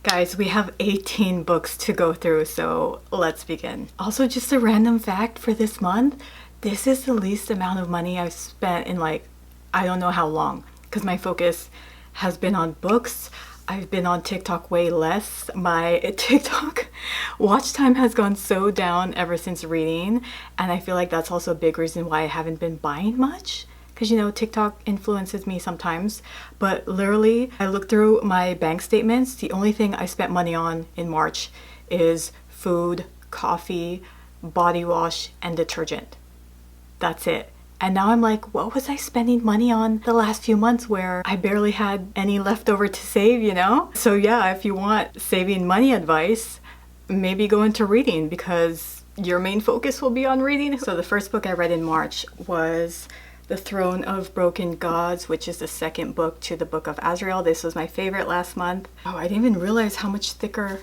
Guys, we have 18 books to go through, so let's begin. Also, just a random fact for this month, this is the least amount of money I've spent in like, I don't know how long, because my focus has been on books. I've been on TikTok way less. My TikTok watch time has gone so down ever since reading, and I feel like that's also a big reason why I haven't been buying much. Because, you know, TikTok influences me sometimes. But literally, I looked through my bank statements. The only thing I spent money on in March is food, coffee, body wash, and detergent. That's it. And now I'm like, what was I spending money on the last few months where I barely had any left over to save, you know? So yeah, if you want saving money advice, maybe go into reading because your main focus will be on reading. So the first book I read in March was The Throne of Broken Gods, which is the second book to the Book of Azrael. This was my favorite last month. Oh, I didn't even realize how much thicker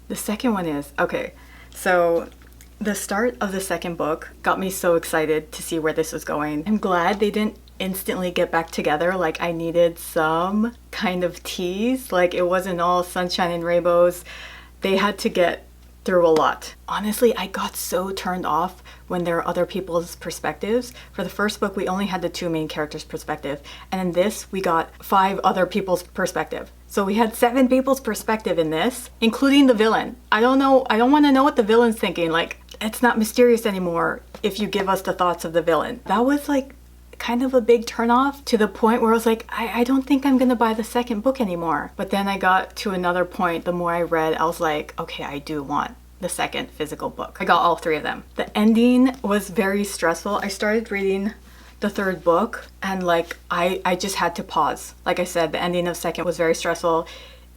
the second one is. Okay, so the start of the second book got me so excited to see where this was going. I'm glad they didn't instantly get back together. Like, I needed some kind of tease. Like, it wasn't all sunshine and rainbows. They had to get through a lot. Honestly, I got so turned off when there are other people's perspectives. For the first book, we only had the two main characters' perspective. And in this, we got 5 other people's perspective. So we had 7 people's perspective in this, including the villain. I don't know, I don't want to know what the villain's thinking. Like, it's not mysterious anymore if you give us the thoughts of the villain. That was like kind of a big turnoff to the point where I was like, I don't think I'm gonna buy the second book anymore. But then I got to another point, the more I read, I was like, okay, I do want the second physical book. I got all 3 of them. The ending was very stressful. I started reading the third book and like I just had to pause. Like I said, the ending of second was very stressful.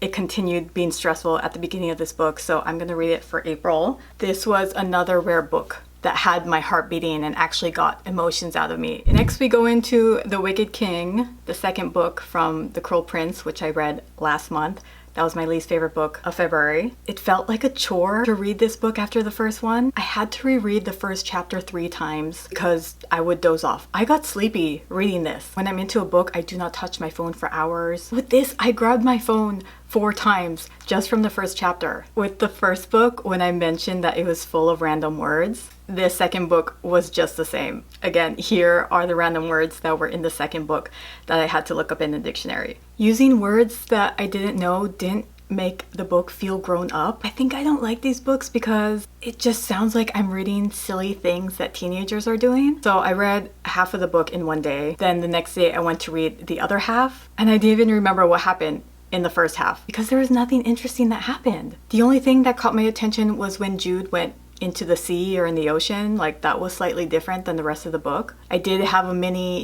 It continued being stressful at the beginning of this book, so I'm gonna read it for April. This was another rare book that had my heart beating and actually got emotions out of me. Next we go into The Wicked King, the second book from The Cruel Prince, which I read last month. That was my least favorite book of February. It felt like a chore to read this book after the first one. I had to reread the first chapter 3 times because I would doze off. I got sleepy reading this. When I'm into a book, I do not touch my phone for hours. With this, I grabbed my phone 4 times just from the first chapter. With the first book, when I mentioned that it was full of random words, the second book was just the same. Again, here are the random words that were in the second book that I had to look up in the dictionary. Using words that I didn't know didn't make the book feel grown up. I think I don't like these books because it just sounds like I'm reading silly things that teenagers are doing. So I read half of the book in one day. Then the next day I went to read the other half and I didn't even remember what happened in the first half because there was nothing interesting that happened. The only thing that caught my attention was when Jude went into the sea or in the ocean. Like, that was slightly different than the rest of the book. I did have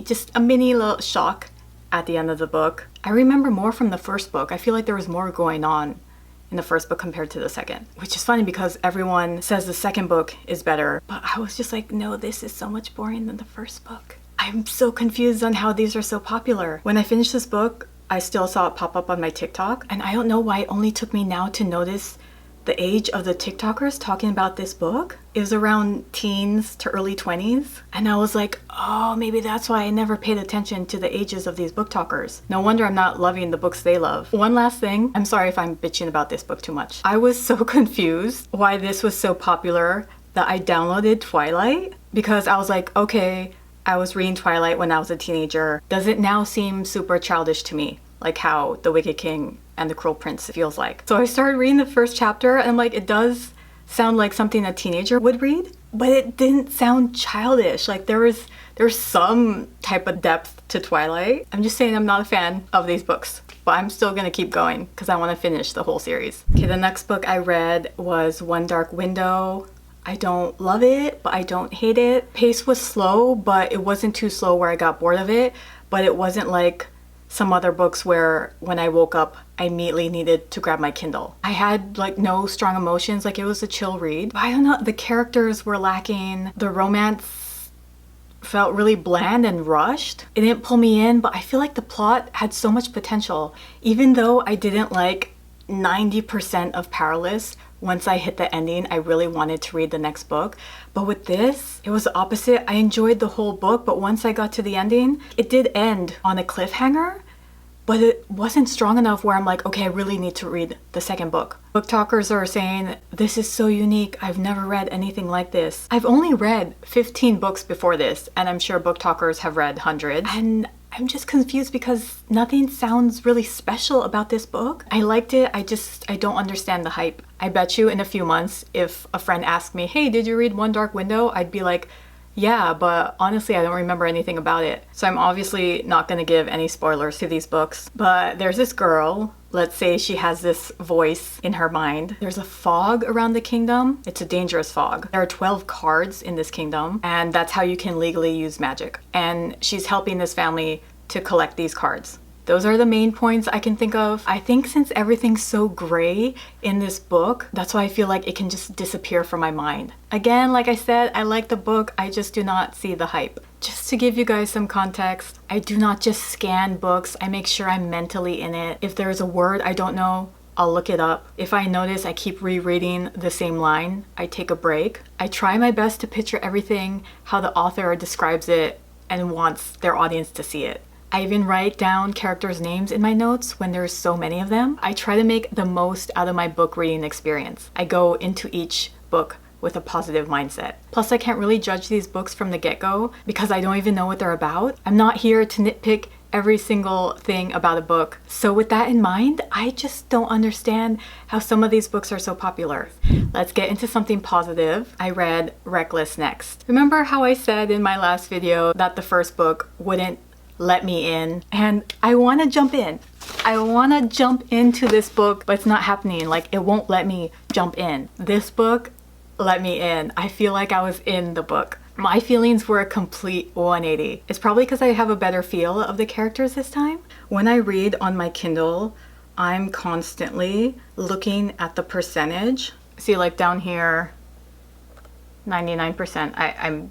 just a mini little shock at the end of the book. I remember more from the first book. I feel like there was more going on in the first book compared to the second, which is funny because everyone says the second book is better, but I was just like, no, this is so much boring than the first book. I'm so confused on how these are so popular. When I finished this book, I still saw it pop up on my TikTok, and I don't know why it only took me now to notice the age of the TikTokers talking about this book. It was around teens to early 20s. And I was like, oh, maybe that's why I never paid attention to the ages of these book talkers. No wonder I'm not loving the books they love. One last thing, I'm sorry if I'm bitching about this book too much. I was so confused why this was so popular that I downloaded Twilight because I was like, okay, I was reading Twilight when I was a teenager. Does it now seem super childish to me? Like how The Wicked King and The Cruel Prince feels like. So I started reading the first chapter and I'm like, it does sound like something a teenager would read, but it didn't sound childish. Like there's some type of depth to Twilight. I'm just saying I'm not a fan of these books, but I'm still gonna keep going because I want to finish the whole series. Okay, the next book I read was One Dark Window. I don't love it, but I don't hate it. Pace was slow, but it wasn't too slow where I got bored of it, but it wasn't like some other books where when I woke up, I immediately needed to grab my Kindle. I had like no strong emotions, like it was a chill read. But I don't know, the characters were lacking. The romance felt really bland and rushed. It didn't pull me in, but I feel like the plot had so much potential. Even though I didn't like 90% of Powerless, once I hit the ending, I really wanted to read the next book. But with this, it was the opposite. I enjoyed the whole book, but once I got to the ending, it did end on a cliffhanger, but it wasn't strong enough where I'm like, okay, I really need to read the second book. Book talkers are saying, this is so unique. I've never read anything like this. I've only read 15 books before this, and I'm sure book talkers have read hundreds. And I'm just confused because nothing sounds really special about this book. I liked it, I don't understand the hype. I bet you in a few months, if a friend asked me, hey, did you read One Dark Window? I'd be like, yeah, but honestly, I don't remember anything about it. So I'm obviously not gonna give any spoilers to these books. But there's this girl, let's say she has this voice in her mind. There's a fog around the kingdom. It's a dangerous fog. There are 12 cards in this kingdom, and that's how you can legally use magic. And she's helping this family to collect these cards. Those are the main points I can think of. I think since everything's so gray in this book, that's why I feel like it can just disappear from my mind. Again, like I said, I like the book, I just do not see the hype. Just to give you guys some context, I do not just scan books, I make sure I'm mentally in it. If there's a word I don't know, I'll look it up. If I notice I keep rereading the same line, I take a break. I try my best to picture everything how the author describes it and wants their audience to see it. I even write down characters' names in my notes when there's so many of them. I try to make the most out of my book reading experience. I go into each book with a positive mindset. Plus, I can't really judge these books from the get-go because I don't even know what they're about. I'm not here to nitpick every single thing about a book. So with that in mind, I just don't understand how some of these books are so popular. Let's get into something positive. I read Reckless next. Remember how I said in my last video that the first book wouldn't let me in? And I want to jump in. I want to jump into this book, but it's not happening. Like, it won't let me jump in. This book let me in. I feel like I was in the book. My feelings were a complete 180. It's probably because I have a better feel of the characters this time. When I read on my Kindle, I'm constantly looking at the percentage. See, like down here, 99%. I'm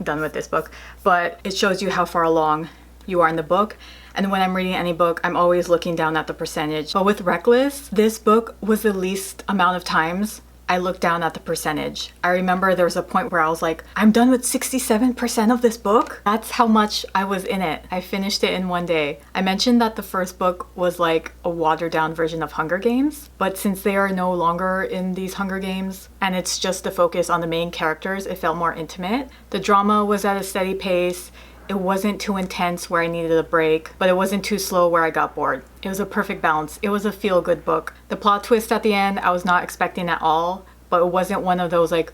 done with this book, but it shows you how far along you are in the book. And when I'm reading any book, I'm always looking down at the percentage. But with Reckless, this book was the least amount of times I looked down at the percentage. I remember there was a point where I was like, I'm done with 67% of this book. That's how much I was in it. I finished it in one day. I mentioned that the first book was like a watered down version of Hunger Games, but since they are no longer in these Hunger Games and it's just the focus on the main characters, it felt more intimate. The drama was at a steady pace. It wasn't too intense where I needed a break, but it wasn't too slow where I got bored. It was a perfect balance. It was a feel-good book. The plot twist at the end, I was not expecting at all, but it wasn't one of those like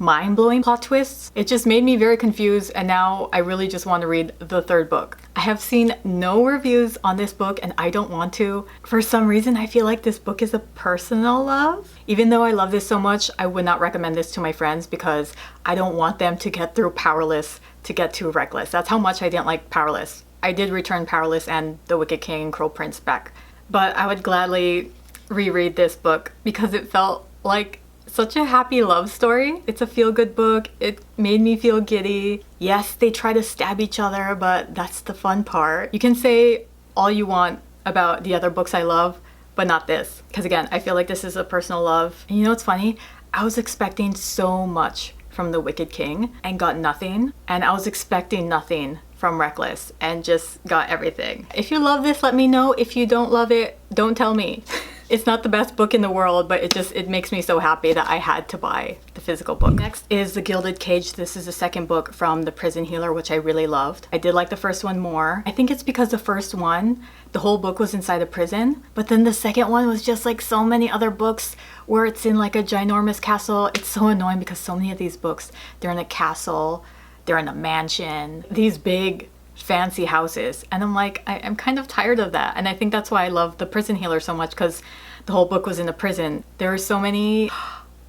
mind-blowing plot twists. It just made me very confused, and now I really just want to read the third book. I have seen no reviews on this book and I don't want to. For some reason, I feel like this book is a personal love. Even though I love this so much, I would not recommend this to my friends because I don't want them to get through Powerless to get to Reckless. That's how much I didn't like Powerless. I did return Powerless and The Wicked King and Crow Prince back, but I would gladly reread this book because it felt like such a happy love story. It's a feel-good book. It made me feel giddy. Yes, they try to stab each other, but that's the fun part. You can say all you want about the other books I love, but not this. Because again, I feel like this is a personal love. And you know what's funny? I was expecting so much from The Wicked King and got nothing. And I was expecting nothing from Reckless and just got everything. If you love this, let me know. If you don't love it, don't tell me. It's not the best book in the world, but it makes me so happy that I had to buy the physical book. Next is The Gilded Cage. This is the second book from The Prison Healer, which I really loved. I did like the first one more. I think it's because the first one, the whole book was inside a prison, but then the second one was just like so many other books where it's in like a ginormous castle. It's so annoying because so many of these books, they're in a castle, they're in a mansion, these big fancy houses, and I'm like, I'm kind of tired of that. And I think that's why I love The Prison Healer so much, because the whole book was in a prison. There are so many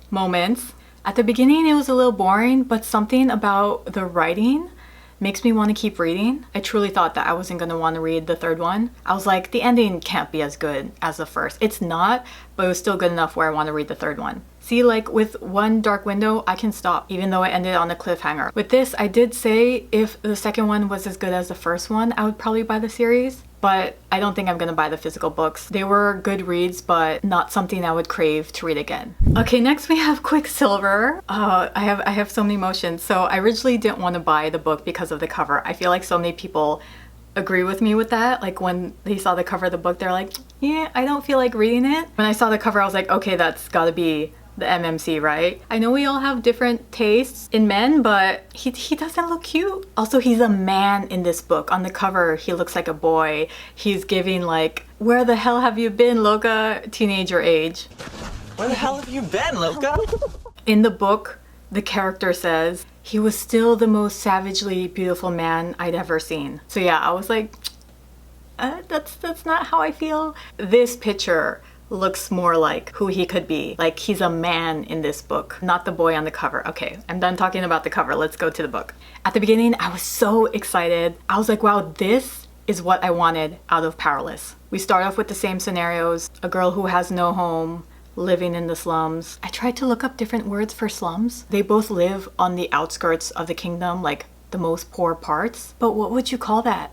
moments. At the beginning it was a little boring, but something about the writing makes me want to keep reading. I truly thought that I wasn't going to want to read the third one. I was like, the ending can't be as good as the first. It's not, but it was still good enough where I want to read the third one. See, like with One Dark Window, I can stop, even though it ended on a cliffhanger. With this, I did say if the second one was as good as the first one, I would probably buy the series, but I don't think I'm gonna buy the physical books. They were good reads, but not something I would crave to read again. Okay, next we have Quicksilver. I have so many emotions. So I originally didn't want to buy the book because of the cover. I feel like so many people agree with me with that. Like when they saw the cover of the book, they're like, yeah, I don't feel like reading it. When I saw the cover, I was like, okay, that's gotta be the MMC, right? I know we all have different tastes in men, but he doesn't look cute. Also, he's a man in this book. On the cover, he looks like a boy. He's giving like, where the hell have you been, Loka? Teenager age. Where the hell have you been, Loka? In the book, the character says, he was still the most savagely beautiful man I'd ever seen. So yeah, I was like, that's not how I feel. This picture looks more like who he could be. Like he's a man in this book, not the boy on the cover. Okay, I'm done talking about the cover. Let's go to the book. At the beginning, I was so excited. I was like, wow, this is what I wanted out of Powerless. We start off with the same scenarios. A girl who has no home, living in the slums. I tried to look up different words for slums. They both live on the outskirts of the kingdom, like the most poor parts. But what would you call that?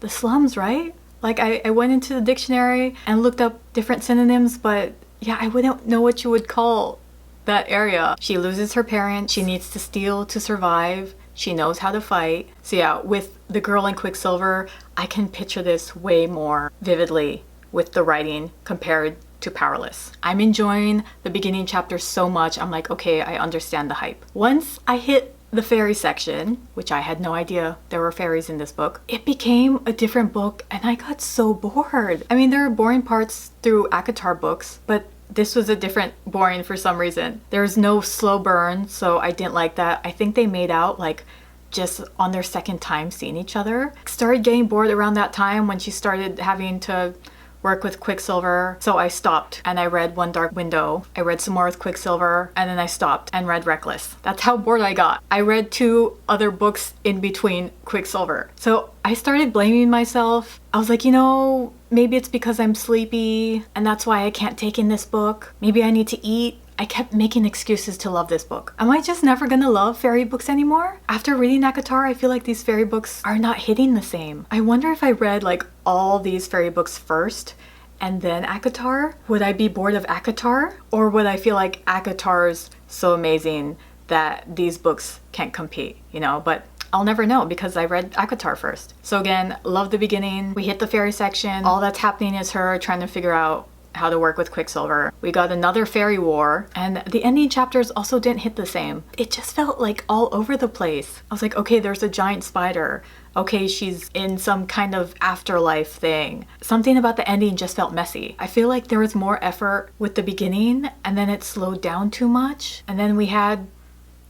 The slums, right? Like I went into the dictionary and looked up different synonyms, but yeah, I wouldn't know what you would call that area. She loses her parents. She needs to steal to survive. She knows how to fight. So yeah, with the girl in Quicksilver, I can picture this way more vividly with the writing compared to Powerless. I'm enjoying the beginning chapter so much. I'm like, okay, I understand the hype. Once I hit the fairy section, which I had no idea there were fairies in this book, it became a different book and I got so bored. I mean, there are boring parts through ACOTAR books, but this was a different boring for some reason. There's no slow burn, so I didn't like that. I think they made out like just on their second time seeing each other. Started getting bored around that time when she started having to work with Quicksilver, so I stopped and I read One Dark Window. I read some more with Quicksilver and then I stopped and read Reckless. That's how bored I got. I read 2 other books in between Quicksilver. So I started blaming myself. I was like, you know, maybe it's because I'm sleepy and that's why I can't take in this book. Maybe I need to eat. I kept making excuses to love this book. Am I just never gonna love fairy books anymore? After reading ACOTAR, I feel like these fairy books are not hitting the same. I wonder if I read like all these fairy books first and then ACOTAR, would I be bored of ACOTAR? Or would I feel like ACOTAR's so amazing that these books can't compete, you know? But I'll never know because I read ACOTAR first. So again, love the beginning. We hit the fairy section. All that's happening is her trying to figure out how to work with Quicksilver. We got another fairy war, and the ending chapters also didn't hit the same. It just felt like all over the place. I was like, okay, there's a giant spider. Okay, she's in some kind of afterlife thing. Something about the ending just felt messy. I feel like there was more effort with the beginning, and then it slowed down too much. And then we had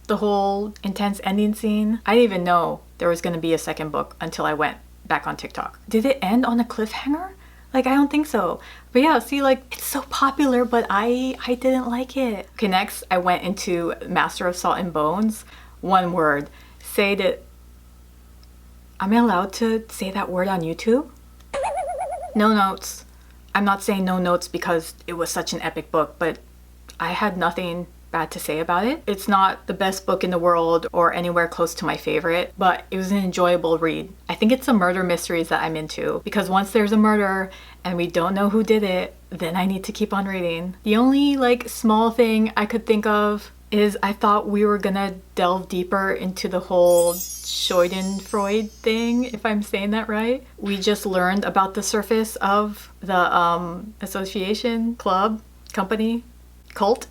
the whole intense ending scene. I didn't even know there was going to be a second book until I went back on TikTok. Did it end on a cliffhanger? Like, I don't think so. But yeah, see, like, it's so popular, but I didn't like it. Okay, next, I went into Master of Salt and Bones. One word. Say that... Am I allowed to say that word on YouTube? No notes. I'm not saying no notes because it was such an epic book, but I had nothing bad to say about it. It's not the best book in the world or anywhere close to my favorite, but it was an enjoyable read. I think it's the murder mysteries that I'm into because once there's a murder and we don't know who did it, then I need to keep on reading. The only like small thing I could think of is I thought we were gonna delve deeper into the whole Schadenfreude thing, if I'm saying that right. We just learned about the surface of the association, club, company, cult.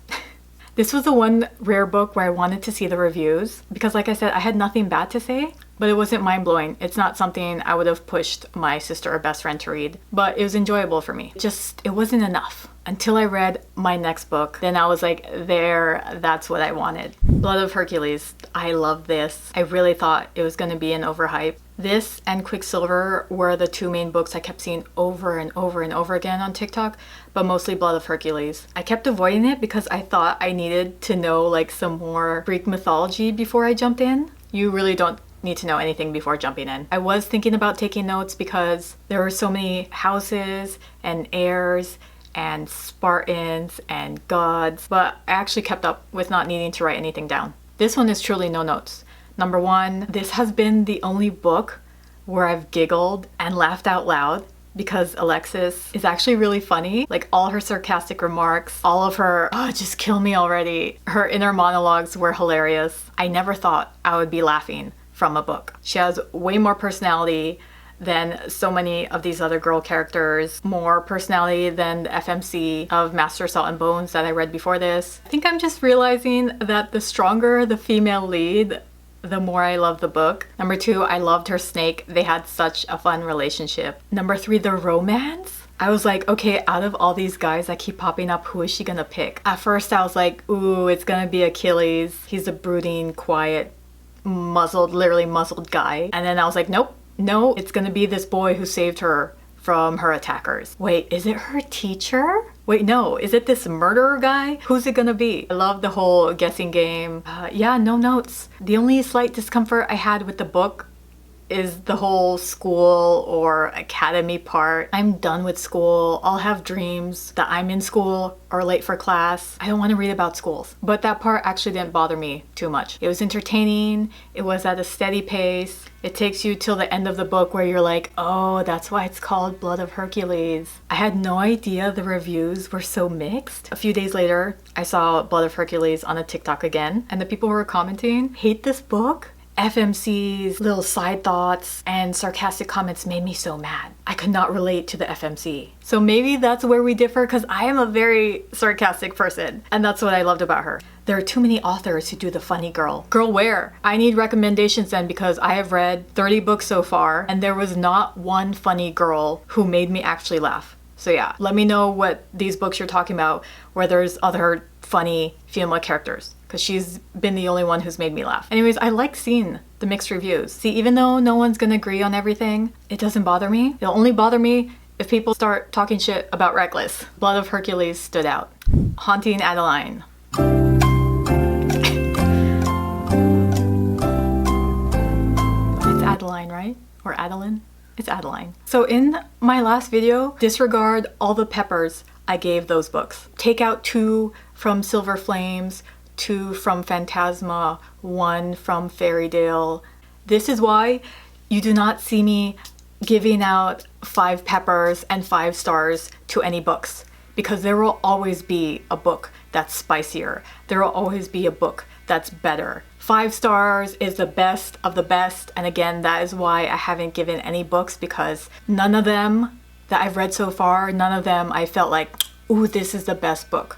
This was the one rare book where I wanted to see the reviews because like I said, I had nothing bad to say, but it wasn't mind-blowing. It's not something I would have pushed my sister or best friend to read, but it was enjoyable for me. Just, it wasn't enough. Until I read my next book, then I was like, that's what I wanted. Blood of Hercules. I love this. I really thought it was gonna be an overhype. This and Quicksilver were the 2 main books I kept seeing over and over and over again on TikTok, but mostly Blood of Hercules. I kept avoiding it because I thought I needed to know like some more Greek mythology before I jumped in. You really don't need to know anything before jumping in. I was thinking about taking notes because there were so many houses and heirs and Spartans and gods, but I actually kept up with not needing to write anything down. This one is truly no notes. Number 1, this has been the only book where I've giggled and laughed out loud because Alexis is actually really funny. Like all her sarcastic remarks, all of her, oh, just kill me already. Her inner monologues were hilarious. I never thought I would be laughing from a book. She has way more personality than so many of these other girl characters, more personality than the FMC of Master Salt and Bones that I read before this. I think I'm just realizing that the stronger the female lead, the more I love the book. Number 2, I loved her snake. They had such a fun relationship. Number 3, the romance. I was like, okay, out of all these guys that keep popping up, who is she gonna pick? At first I was like, ooh, it's gonna be Achilles. He's a brooding, quiet, literally muzzled guy. And then I was like, nope, no, it's gonna be this boy who saved her from her attackers. Wait, is it her teacher? Wait, no, is it this murderer guy? Who's it gonna be? I love the whole guessing game. Yeah, no notes. The only slight discomfort I had with the book is the whole school or academy part. I'm done with school. I'll have dreams that I'm in school or late for class. I don't want to read about schools. But that part actually didn't bother me too much. It was entertaining. It was at a steady pace. It takes you till the end of the book where you're like, oh, that's why it's called Blood of Hercules. I had no idea the reviews were so mixed. A few days later, I saw Blood of Hercules on a TikTok again, and the people who were commenting, hate this book? FMC's little side thoughts and sarcastic comments made me so mad. I could not relate to the FMC. So maybe that's where we differ, because I am a very sarcastic person, and that's what I loved about her. There are too many authors who do the funny girl. Girl, where? I need recommendations then, because I have read 30 books so far, and there was not one funny girl who made me actually laugh. So yeah, let me know what these books you're talking about, where there's other funny female characters, because she's been the only one who's made me laugh. Anyways, I like seeing the mixed reviews. See, even though no one's gonna agree on everything, it doesn't bother me. It'll only bother me if people start talking shit about Reckless. Blood of Hercules stood out. Haunting Adeline. It's Adeline, right? Or Adeline? It's Adeline. So in my last video, disregard all the peppers I gave those books. Take out 2 from Silver Flames, 2 from Phantasma, 1 from Fairytale. This is why you do not see me giving out 5 peppers and 5 stars to any books, because there will always be a book that's spicier. There will always be a book that's better. 5 stars is the best of the best, and again, that is why I haven't given any books, because none of them that I've read so far, none of them I felt like, ooh, this is the best book.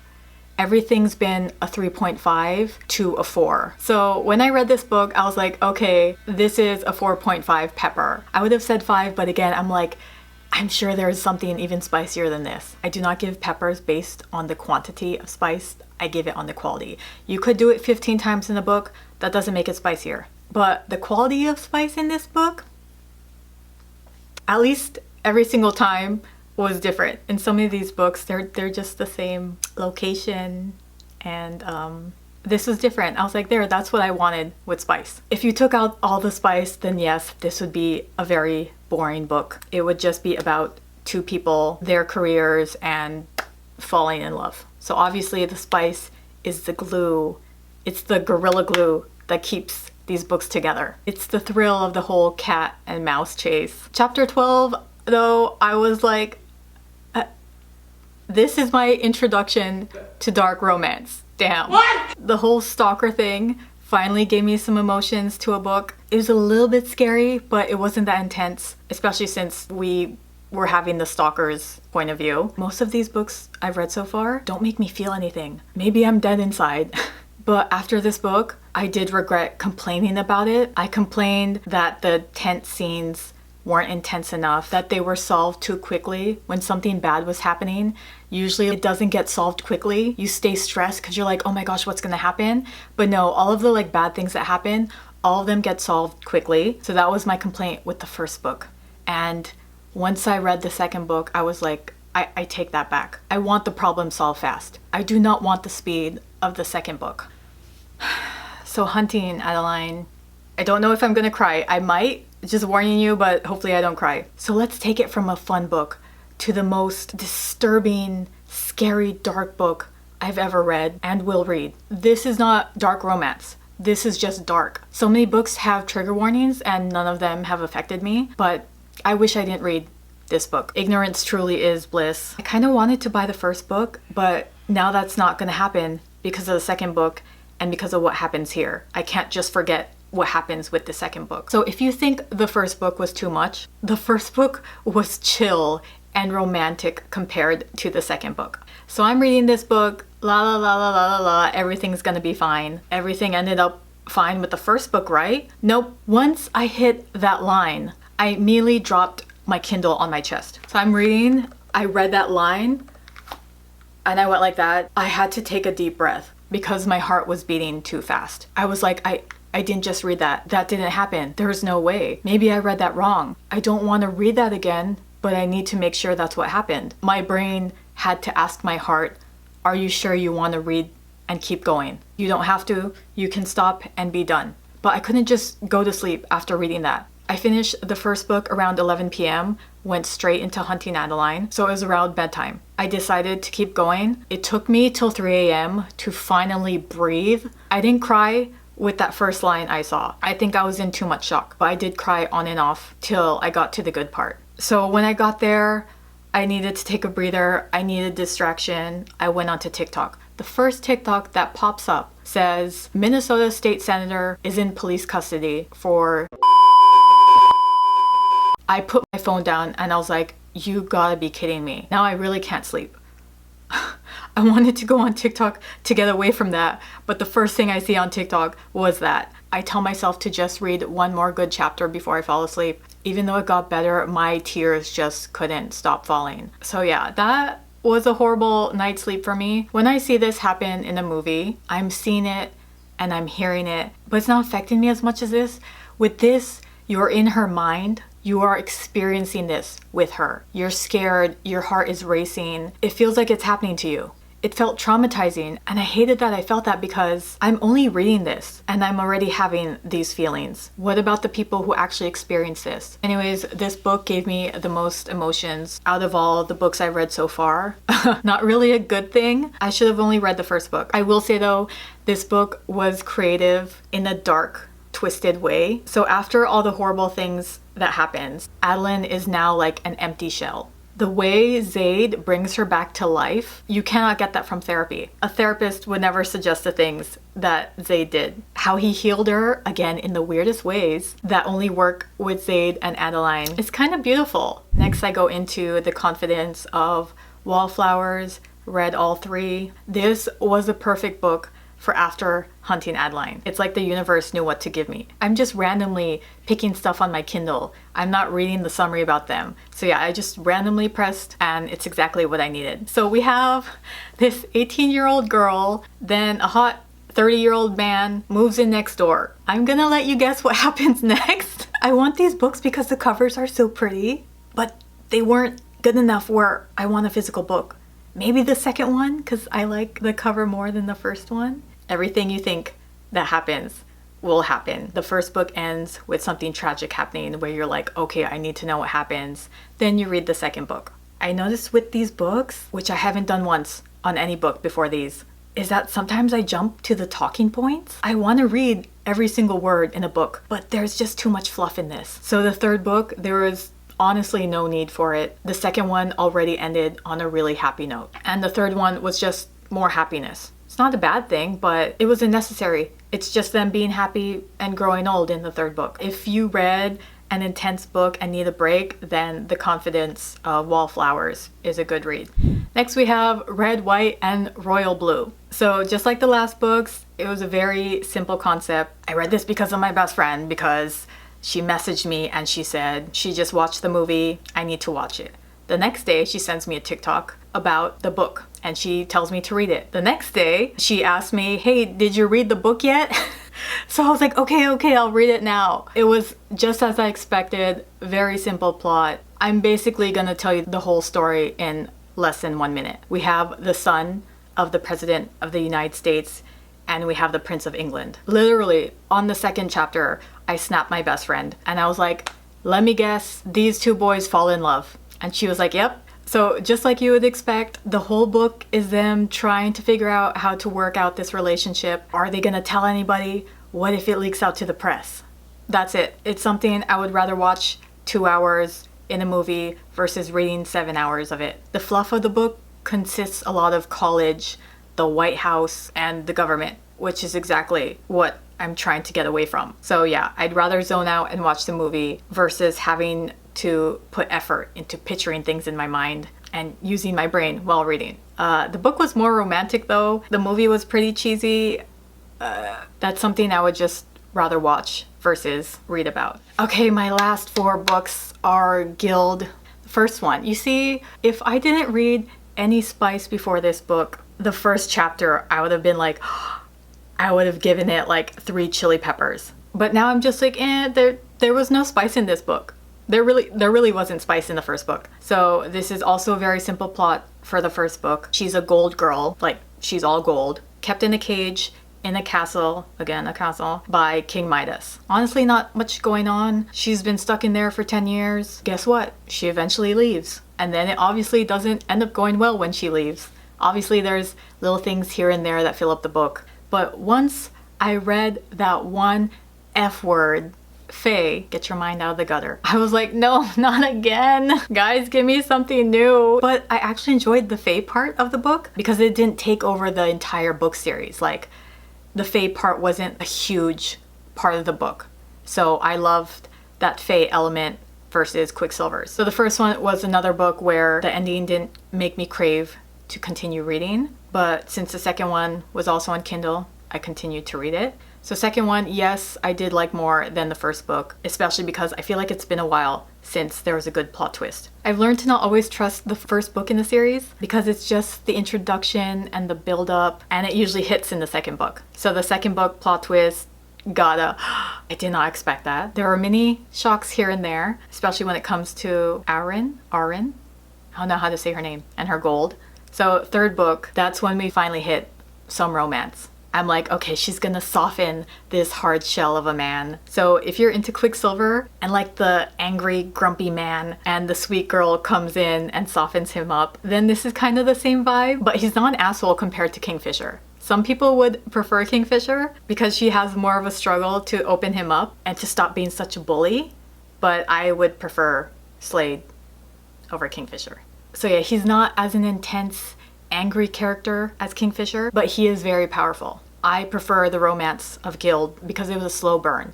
Everything's been a 3.5 to a 4. So when I read this book, I was like, okay, this is a 4.5 pepper. I would have said 5, but again, I'm like, I'm sure there's something even spicier than this. I do not give peppers based on the quantity of spice. I give it on the quality. You could do it 15 times in a book. That doesn't make it spicier. But the quality of spice in this book, at least every single time, was different. In some of these books, they're just the same location, and this was different. I was like, that's what I wanted with spice. If you took out all the spice, then yes, this would be a very boring book. It would just be about 2 people, their careers, and falling in love. So obviously the spice is the glue. It's the gorilla glue that keeps these books together. It's the thrill of the whole cat and mouse chase. Chapter 12, though, I was like, this is my introduction to dark romance. Damn. What? The whole stalker thing finally gave me some emotions to a book. It was a little bit scary, but it wasn't that intense, especially since we were having the stalker's point of view. Most of these books I've read so far don't make me feel anything. Maybe I'm dead inside. But after this book, I did regret complaining about it. I complained that the tense scenes weren't intense enough, that they were solved too quickly when something bad was happening. Usually it doesn't get solved quickly. You stay stressed because you're like, oh my gosh, what's gonna happen? But no, all of the like bad things that happen, all of them get solved quickly. So that was my complaint with the first book. And once I read the second book, I was like, I take that back. I want the problem solved fast. I do not want the speed of the second book. So Hunting Adeline, I don't know if I'm gonna cry. I might, just warning you, but hopefully I don't cry. So let's take it from a fun book to the most disturbing, scary, dark book I've ever read and will read. This is not dark romance. This is just dark. So many books have trigger warnings and none of them have affected me, but I wish I didn't read this book. Ignorance truly is bliss. I kind of wanted to buy the first book, but now that's not gonna happen because of the second book and because of what happens here. I can't just forget what happens with the second book. So if you think the first book was too much, the first book was chill and romantic compared to the second book. So I'm reading this book, la la la la la la la, everything's gonna be fine. Everything ended up fine with the first book, right? Nope. Once I hit that line, I immediately dropped my Kindle on my chest. So I'm reading, I read that line, and I went like that. I had to take a deep breath because my heart was beating too fast. I was like, I didn't just read that. That didn't happen. There's no way. Maybe I read that wrong. I don't want to read that again, but I need to make sure that's what happened. My brain had to ask my heart, are you sure you want to read and keep going? You don't have to. You can stop and be done. But I couldn't just go to sleep after reading that. I finished the first book around 11 p.m., went straight into hunting Adeline, so it was around bedtime. I decided to keep going. It took me till 3 a.m. to finally breathe. I didn't cry with that first line I saw. I think I was in too much shock, but I did cry on and off till I got to the good part. So when I got there, I needed to take a breather. I needed distraction. I went onto TikTok. The first TikTok that pops up says, Minnesota state senator is in police custody for... I put my phone down and I was like, you gotta be kidding me. Now I really can't sleep. I wanted to go on TikTok to get away from that, but the first thing I see on TikTok was that. I tell myself to just read one more good chapter before I fall asleep. Even though it got better, my tears just couldn't stop falling. So yeah, that was a horrible night's sleep for me. When I see this happen in a movie, I'm seeing it and I'm hearing it, but it's not affecting me as much as this. With this, you're in her mind. You are experiencing this with her. You're scared, your heart is racing. It feels like it's happening to you. It felt traumatizing, and I hated that I felt that because I'm only reading this and I'm already having these feelings. What about the people who actually experience this? Anyways, this book gave me the most emotions out of all the books I've read so far. Not really a good thing. I should have only read the first book. I will say though, this book was creative in a dark, twisted way. So after all the horrible things that happens, Adeline is now like an empty shell. The way Zaid brings her back to life, you cannot get that from therapy. A therapist would never suggest the things that Zaid did. How he healed her, again, in the weirdest ways that only work with Zaid and Adeline, is kind of beautiful. Next, I go into the Confidence of Wildflowers, read all three. This was a perfect book for after hunting Adeline. It's like the universe knew what to give me. I'm just randomly picking stuff on my Kindle. I'm not reading the summary about them. So yeah, I just randomly pressed and it's exactly what I needed. So we have this 18-year-old girl, then a hot 30-year-old man moves in next door. I'm gonna let you guess what happens next. I want these books because the covers are so pretty, but they weren't good enough where I want a physical book. Maybe the second one, because I like the cover more than the first one. Everything you think that happens will happen. The first book ends with something tragic happening where you're like, okay, I need to know what happens. Then you read the second book. I noticed with these books, which I haven't done once on any book before these, is that sometimes I jump to the talking points. I want to read every single word in a book, but there's just too much fluff in this. So the third book, there was honestly no need for it. The second one already ended on a really happy note. And the third one was just more happiness. It's not a bad thing, but it wasn't necessary. It's just them being happy and growing old in the third book. If you read an intense book and need a break, then The Confidence of Wildflowers is a good read. Next we have Red, White, and Royal Blue. So just like the last books, it was a very simple concept. I read this because of my best friend, because she messaged me and she said she just watched the movie, I need to watch it. The next day she sends me a TikTok about the book and she tells me to read it. The next day she asked me, hey, did you read the book yet? So I was like, okay, I'll read it now. It was just as I expected, very simple plot. I'm basically gonna tell you the whole story in less than 1 minute. We have the son of the President of the United States and we have the Prince of England. Literally, on the second chapter, I snapped my best friend and I was like, let me guess, these two boys fall in love. And she was like, yep. So just like you would expect, the whole book is them trying to figure out how to work out this relationship. Are they gonna tell anybody? What if it leaks out to the press? That's it. It's something I would rather watch 2 hours in a movie versus reading 7 hours of it. The fluff of the book consists a lot of college, the White House, and the government. which is exactly what I'm trying to get away from. So yeah, I'd rather zone out and watch the movie versus having to put effort into picturing things in my mind and using my brain while reading. The book was more romantic though. The movie was pretty cheesy. That's something I would just rather watch versus read about. Okay, my last 4 books are Gild. The first one. You see, if I didn't read any spice before this book, the first chapter, I would have been like, I would have given it like 3 chili peppers. But now I'm just like, there was no spice in this book. There really wasn't spice in the first book. So this is also a very simple plot for the first book. She's a gold girl, like she's all gold, kept in a cage in a castle, again a castle, by King Midas. Honestly, not much going on. She's been stuck in there for 10 years. Guess what? She eventually leaves. And then it obviously doesn't end up going well when she leaves. Obviously there's little things here and there that fill up the book. But once I read that one F word, Faye, get your mind out of the gutter, I was like, no, not again. Guys, give me something new. But I actually enjoyed the Faye part of the book because it didn't take over the entire book series. Like, the Faye part wasn't a huge part of the book. So I loved that Faye element versus Quicksilver's. So the first one was another book where the ending didn't make me crave to continue reading. But since the second one was also on Kindle, I continued to read it. So second one, yes, I did like more than the first book, especially because I feel like it's been a while since there was a good plot twist. I've learned to not always trust the first book in the series because it's just the introduction and the build up, and it usually hits in the second book. So the second book plot twist, I did not expect that. There are many shocks here and there, especially when it comes to Arin, I don't know how to say her name, and her gold. So third book, that's when we finally hit some romance. I'm like, okay, she's gonna soften this hard shell of a man. So if you're into Quicksilver and like the angry, grumpy man and the sweet girl comes in and softens him up, then this is kind of the same vibe, but he's not an asshole compared to Kingfisher. Some people would prefer Kingfisher because she has more of a struggle to open him up and to stop being such a bully, but I would prefer Slade over Kingfisher. So yeah, he's not as an intense, angry character as Kingfisher, but he is very powerful. I prefer the romance of Gild because it was a slow burn.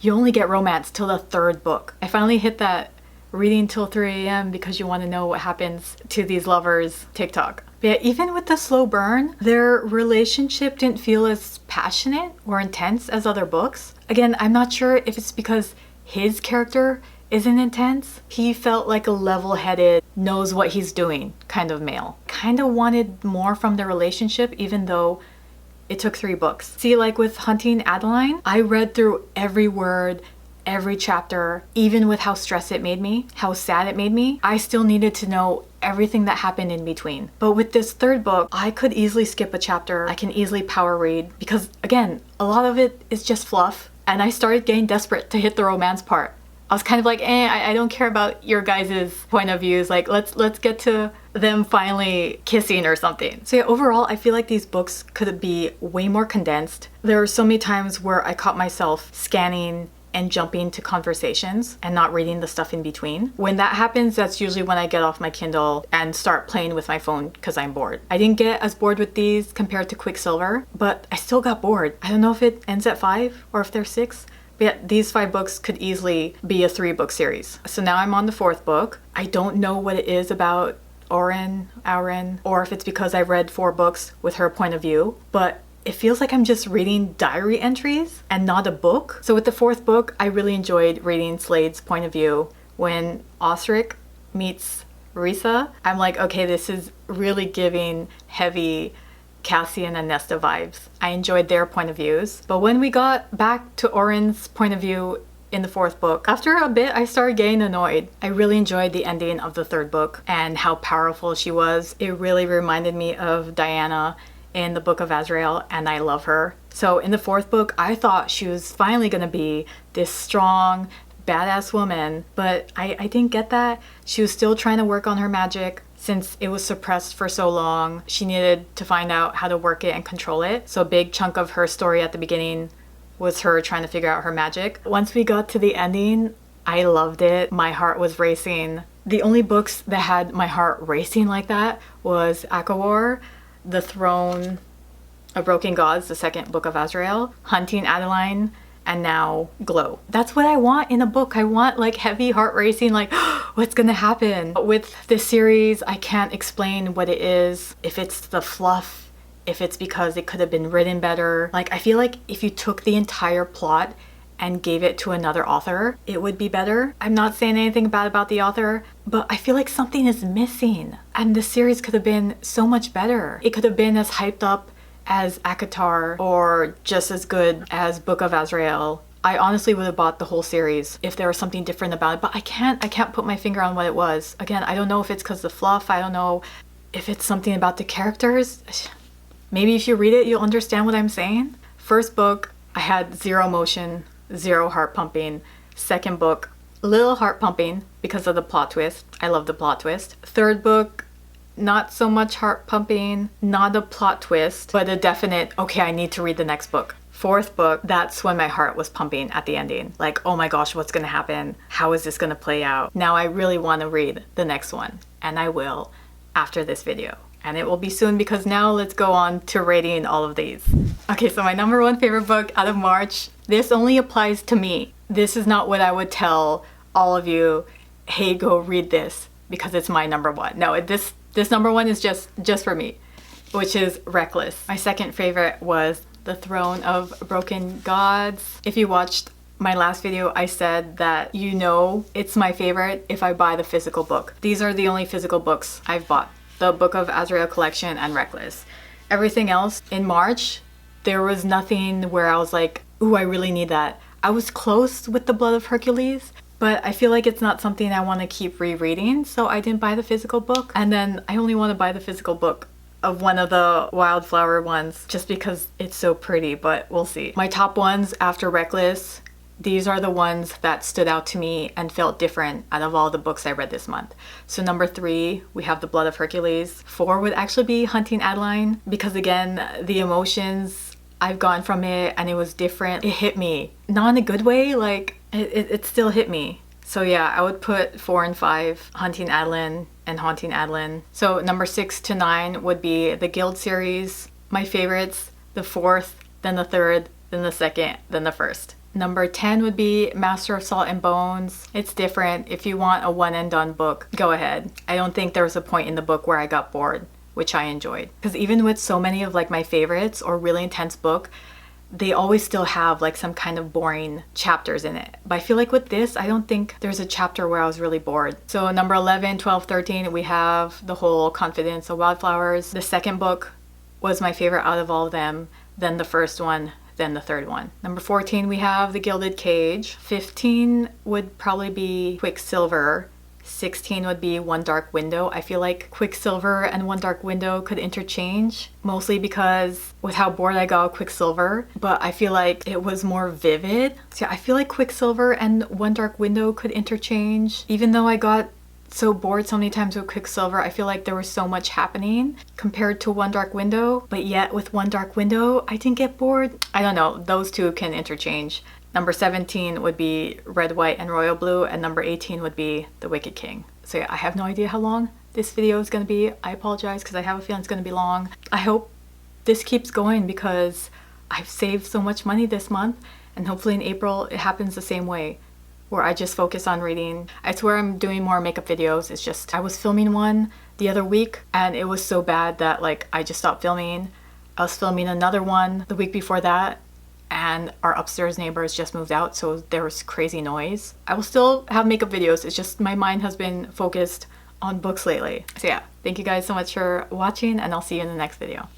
You only get romance till the third book. I finally hit that reading till 3 a.m. because you want to know what happens to these lovers TikTok. But yeah, even with the slow burn, their relationship didn't feel as passionate or intense as other books. Again, I'm not sure if it's because his character isn't intense. He felt like a level-headed, knows what he's doing kind of male. Kind of wanted more from the relationship even though it took 3 books. See, like with Hunting Adeline, I read through every word, every chapter, even with how stressed it made me, how sad it made me. I still needed to know everything that happened in between. But with this third book, I could easily skip a chapter. I can easily power read because, again, a lot of it is just fluff. And I started getting desperate to hit the romance part. I was kind of like, I don't care about your guys' point of views. Like, let's get to them finally kissing or something. So yeah, overall, I feel like these books could be way more condensed. There were so many times where I caught myself scanning and jumping to conversations and not reading the stuff in between. When that happens, that's usually when I get off my Kindle and start playing with my phone because I'm bored. I didn't get as bored with these compared to Quicksilver, but I still got bored. I don't know if it ends at 5 or if there's 6. But yeah, these 5 books could easily be a 3-book series. So now I'm on the 4th book. I don't know what it is about Arin, or if it's because I've read 4 books with her point of view, but it feels like I'm just reading diary entries and not a book. So with the 4th book, I really enjoyed reading Slade's point of view. When Osric meets Risa, I'm like, okay, this is really giving heavy Cassian and Nesta vibes. I enjoyed their point of views. But when we got back to Oren's point of view in the 4th book, after a bit I started getting annoyed. I really enjoyed the ending of the 3rd book and how powerful she was. It really reminded me of Diana in the Book of Azrael, and I love her. So in the 4th book, I thought she was finally gonna be this strong, badass woman, but I didn't get that. She was still trying to work on her magic. Since it was suppressed for so long, she needed to find out how to work it and control it. So a big chunk of her story at the beginning was her trying to figure out her magic. Once we got to the ending, I loved it. My heart was racing. The only books that had my heart racing like that was Akawar, The Throne, A Broken Gods, the second book of Azrael, Hunting Adeline, and now Glow. That's what I want in a book. I want like heavy heart racing, like what's gonna happen? With this series, I can't explain what it is, if it's the fluff, if it's because it could have been written better. Like I feel like if you took the entire plot and gave it to another author, it would be better. I'm not saying anything bad about the author, but I feel like something is missing. And the series could have been so much better. It could have been as hyped up as ACOTAR or just as good as Book of Azrael. I honestly would have bought the whole series if there was something different about it, but I can't put my finger on what it was. Again, I don't know if it's because the fluff, I don't know if it's something about the characters. Maybe if you read it, you'll understand what I'm saying. First book, I had zero emotion, zero heart pumping. Second book, little heart pumping because of the plot twist. I love the plot twist. Third book, not so much heart pumping, not a plot twist, but a definite, okay, I need to read the next book. Fourth book, that's when my heart was pumping at the ending. Like, oh my gosh, what's gonna happen? How is this gonna play out? Now I really wanna read the next one, and I will after this video. And it will be soon because now let's go on to rating all of these. Okay, so my number one favorite book out of March, this only applies to me. This is not what I would tell all of you, hey, go read this because it's my number one. No, this number one is just for me, which is Reckless. My second favorite was The Throne of Broken Gods. If you watched my last video, I said that you know it's my favorite if I buy the physical book. These are the only physical books I've bought. The Book of Azrael collection and Reckless. Everything else in March, there was nothing where I was like, ooh, I really need that. I was close with The Blood of Hercules, but I feel like it's not something I want to keep rereading, so I didn't buy the physical book. And then I only want to buy the physical book of one of the Wildflower ones just because it's so pretty, but we'll see. My top ones after Reckless, these are the ones that stood out to me and felt different out of all the books I read this month. So number 3, we have The Blood of Hercules. 4 would actually be Hunting Adeline because again, the emotions I've gone from it and it was different. It hit me. Not in a good way, like it still hit me. So yeah, I would put 4 and 5, Hunting Adeline and Haunting Adeline. So number 6 to 9 would be the Gild series. My favorites, the 4th, then the 3rd, then the 2nd, then the 1st. Number 10 would be Master of Salt and Bones. It's different. If you want a one and done book, go ahead. I don't think there was a point in the book where I got bored, which I enjoyed. Because even with so many of like my favorites or really intense book, they always still have like some kind of boring chapters in it. But I feel like with this, I don't think there's a chapter where I was really bored. So number 11, 12, 13, we have the whole Confidence of Wildflowers. The second book was my favorite out of all of them. Then the first one, then the third one. Number 14, we have the Gilded Cage. 15 would probably be Quicksilver. 16 would be One Dark Window. I feel like Quicksilver and One Dark Window could interchange, mostly because with how bored I got with Quicksilver, but I feel like it was more vivid. So I feel like Quicksilver and One Dark Window could interchange. Even though I got so bored so many times with Quicksilver, I feel like there was so much happening compared to One Dark Window, but yet with One Dark Window, I didn't get bored. I don't know, those two can interchange. Number 17 would be Red, White, and Royal Blue, and number 18 would be The Wicked King. So yeah, I have no idea how long this video is going to be. I apologize because I have a feeling it's going to be long. I hope this keeps going because I've saved so much money this month, and hopefully in April it happens the same way, where I just focus on reading. I swear I'm doing more makeup videos. It's just I was filming one the other week and it was so bad that like I just stopped filming. I was filming another one the week before that, and our upstairs neighbors just moved out, so there was crazy noise. I will still have makeup videos, it's just my mind has been focused on books lately. So yeah, thank you guys so much for watching, and I'll see you in the next video.